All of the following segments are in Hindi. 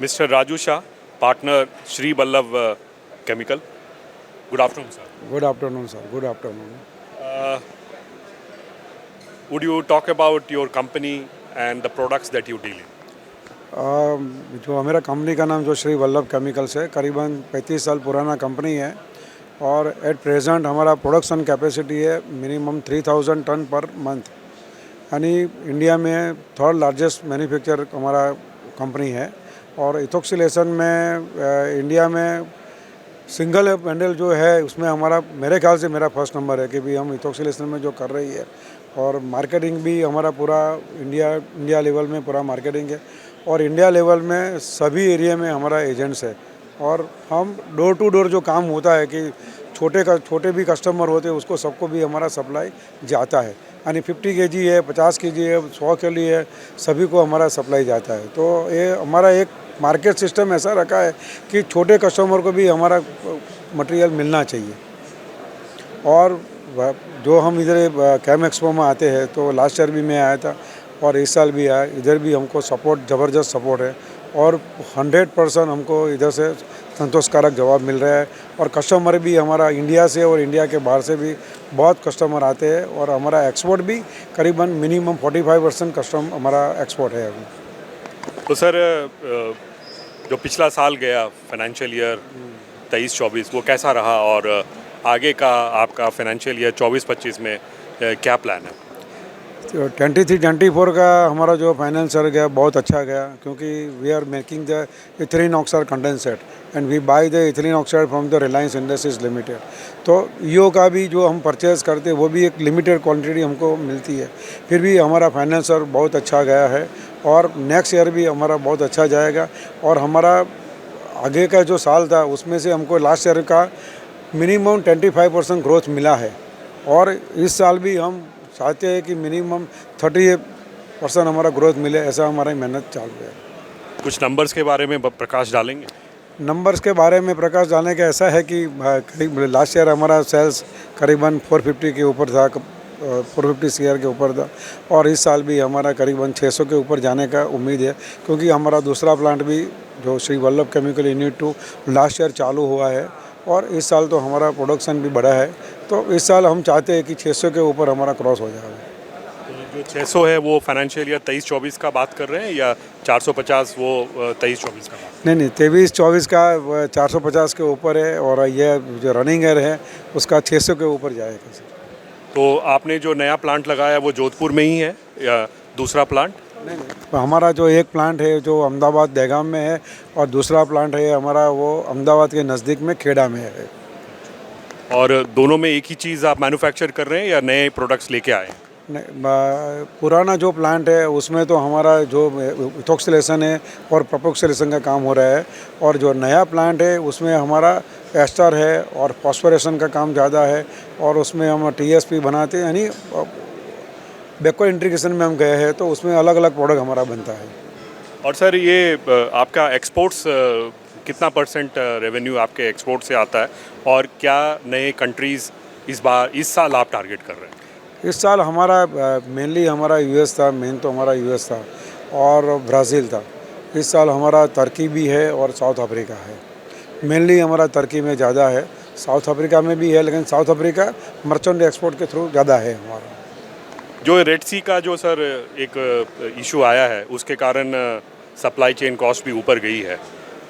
Mr. Raju Shah, partner Sri Vallabh Chemical. Good afternoon, sir. Good afternoon, sir. Good afternoon. Would you talk about your company and the products that you deal in? जो मेरा कंपनी का नाम जो श्री वल्लभ केमिकल्स है, करीबन 35 साल पुराना कंपनी है और एट प्रेजेंट हमारा प्रोडक्शन कैपेसिटी है मिनिमम 3000 टन पर मंथ, यानी इंडिया में थर्ड लार्जेस्ट मैन्युफैक्चर हमारा कंपनी है। और इथोक्सिलेशन में इंडिया में सिंगल हैंडल जो है उसमें हमारा मेरे ख्याल से मेरा फर्स्ट नंबर है कि भी हम इथोक्सिलेशन में जो कर रही है, और मार्केटिंग भी हमारा पूरा इंडिया लेवल में पूरा मार्केटिंग है और इंडिया लेवल में सभी एरिया में हमारा एजेंट्स है। और हम डोर टू डोर जो काम होता है कि छोटे भी कस्टमर होते हैं उसको सबको भी हमारा सप्लाई जाता है, यानी 50 केजी है, 50 केजी है, 100 के लिए सभी को हमारा सप्लाई जाता है। तो ये हमारा एक मार्केट सिस्टम ऐसा रखा है कि छोटे कस्टमर को भी हमारा मटेरियल मिलना चाहिए। और जो हम इधर कैम एक्सपो में आते हैं तो लास्ट ईयर भी मैं आया था और इस साल भी आया, इधर भी हमको सपोर्ट ज़बरदस्त सपोर्ट है और 100% हमको इधर से संतोषकारक जवाब मिल रहा है। और कस्टमर भी हमारा इंडिया से और इंडिया के बाहर से भी बहुत कस्टमर आते हैं और हमारा एक्सपोर्ट भी करीबन मिनिमम 45% कस्टमर हमारा एक्सपोर्ट है अभी। तो सर, जो पिछला साल गया फाइनेंशियल ईयर 23-24 वो कैसा रहा और आगे का आपका फाइनेंशियल ईयर 24-25 में क्या प्लान है? 23-24 का हमारा जो फाइनेंशियल गया बहुत अच्छा गया, क्योंकि we are making the ethylene oxide condensate and we buy the ethylene oxide from the Reliance Industries Limited. तो ईओ का भी जो हम परचेज़ करते हैं वो भी एक लिमिटेड क्वांटिटी हमको मिलती है। फिर भी हमारा फाइनेंशियल बहुत अच्छा गया है और नेक्स्ट ईयर भी हमारा बहुत अच्छा जाएगा। और हमारा आगे का जो साल था उसमें से हमको लास्ट ईयर का मिनिमम 25% ग्रोथ मिला है और इस साल भी हम चाहते हैं कि मिनिमम 30% हमारा ग्रोथ मिले, ऐसा हमारी मेहनत चालू है। कुछ नंबर्स के बारे में प्रकाश डालेंगे? नंबर्स के बारे में प्रकाश डालने का ऐसा है कि करीब लास्ट ईयर हमारा सेल्स करीबन 450 के ऊपर था, 450 CR के ऊपर था और इस साल भी हमारा करीबन 600 के ऊपर जाने का उम्मीद है, क्योंकि हमारा दूसरा प्लांट भी जो Shri Vallabh chemical unit 2 last year चालू हुआ है और इस साल तो हमारा प्रोडक्शन भी बढ़ा है। तो इस साल हम चाहते हैं कि 600 के ऊपर हमारा क्रॉस हो जाएगा। तो जो 600 है वो फाइनेंशियल ईयर 23-24 का बात कर रहे हैं या 450 वो 23-24 का बात? नहीं, 23-24 का 450 के ऊपर है और ये जो रनिंग ईयर है उसका 600 के ऊपर जाएगा। तो आपने जो नया प्लांट लगाया वो जोधपुर में ही है या दूसरा प्लांट? नहीं, हमारा जो एक प्लांट है जो अहमदाबाद दहगाम में है और दूसरा प्लांट है हमारा वो अहमदाबाद के नज़दीक में खेड़ा में है। और दोनों में एक ही चीज़ आप मैन्युफैक्चर कर रहे हैं या नए प्रोडक्ट्स लेके आए? नहीं, पुराना जो प्लांट है उसमें तो हमारा जो इथोक्सिलेशन है और प्रोपोक्सिलेशन का काम हो रहा है और जो नया प्लांट है उसमें हमारा एस्टर है और फॉस्फोरेशन का काम ज़्यादा है और उसमें हम TSP बनाते हैं, यानी बैकवर्ड इंटीग्रेशन में हम गए हैं तो उसमें अलग अलग प्रोडक्ट हमारा बनता है। और सर ये आपका एक्सपोर्ट्स कितना % रेवेन्यू आपके एक्सपोर्ट से आता है और क्या नए कंट्रीज़ इस साल आप टारगेट कर रहे हैं? इस साल हमारा मेनली हमारा US था, मेन तो हमारा US था और ब्राज़ील था। इस साल हमारा तुर्की भी है और साउथ अफ्रीका है। मेनली हमारा तुर्की में ज़्यादा है, साउथ अफ्रीका में भी है, लेकिन साउथ अफ्रीका मर्चेंट एक्सपोर्ट के थ्रू ज़्यादा है हमारा। जो रेड सी का जो सर एक इशू आया है उसके कारण सप्लाई चेन कॉस्ट भी ऊपर गई है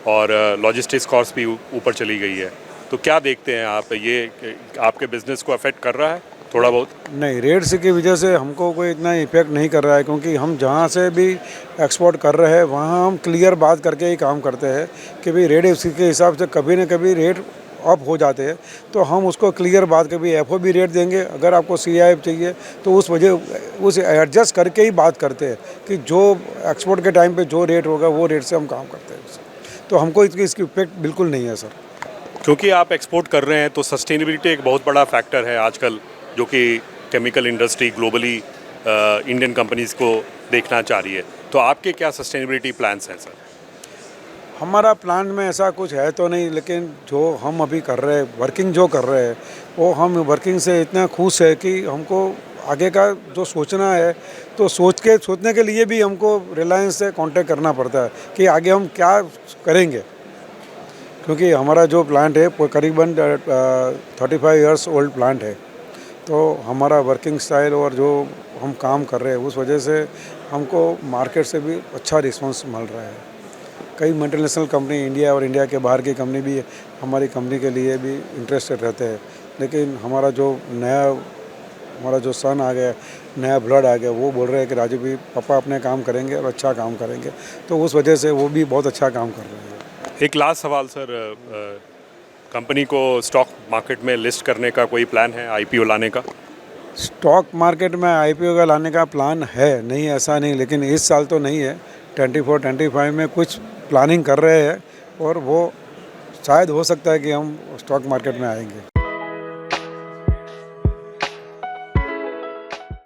और लॉजिस्टिक्स कॉस्ट भी ऊपर चली गई है, तो क्या देखते हैं आप, ये आपके बिज़नेस को अफेक्ट कर रहा है थोड़ा बहुत? नहीं, रेड सी की वजह से हमको कोई इतना इफेक्ट नहीं कर रहा है, क्योंकि हम जहाँ से भी एक्सपोर्ट कर रहे हैं वहाँ हम क्लियर बात करके ही काम करते हैं कि भाई रेड सी के हिसाब से कभी न कभी रेट अप हो जाते हैं, तो हम उसको क्लियर बात के भी FOB रेट देंगे, अगर आपको CIF चाहिए तो उस एडजस्ट करके ही बात करते हैं कि जो एक्सपोर्ट के टाइम पे जो रेट होगा वो रेट से हम काम करते हैं। तो हमको इसकी इफेक्ट बिल्कुल नहीं है सर। क्योंकि आप एक्सपोर्ट कर रहे हैं तो सस्टेनेबिलिटी एक बहुत बड़ा फैक्टर है आजकल, जो कि chemical industry globally Indian companies को देखना चाह रही है। तो आपके क्या सस्टेनेबिलिटी प्लान्स हैं सर? हमारा प्लान में ऐसा कुछ है तो नहीं, लेकिन जो हम अभी कर रहे हैं, वर्किंग जो कर रहे हैं वो हम वर्किंग से इतना खुश है कि हमको आगे का जो सोचना है तो सोचने के लिए भी हमको रिलायंस से कांटेक्ट करना पड़ता है कि आगे हम क्या करेंगे, क्योंकि हमारा जो प्लांट है वो करीबन 35 इयर्स ओल्ड प्लांट है। तो हमारा वर्किंग स्टाइल और जो हम काम कर रहे हैं उस वजह से हमको मार्केट से भी अच्छा रिस्पांस मिल रहा है। कई मल्टीनेशनल कंपनी इंडिया और इंडिया के बाहर की कंपनी भी हमारी कंपनी के लिए भी इंटरेस्टेड रहते हैं, लेकिन हमारा जो सन आ गया, नया ब्लड आ गया, वो बोल रहे हैं कि राजू भाई पापा अपने काम करेंगे और अच्छा काम करेंगे, तो उस वजह से वो भी बहुत अच्छा काम कर रहे हैं। एक लास्ट सवाल सर, कंपनी को स्टॉक मार्केट में लिस्ट करने का कोई प्लान है, आईपीओ लाने का? स्टॉक मार्केट में आईपीओ का लाने का प्लान है, नहीं ऐसा नहीं, लेकिन इस साल तो नहीं है। 24-25 में कुछ प्लानिंग कर रहे हैं और वो शायद हो सकता है कि हम स्टॉक मार्केट में आएंगे।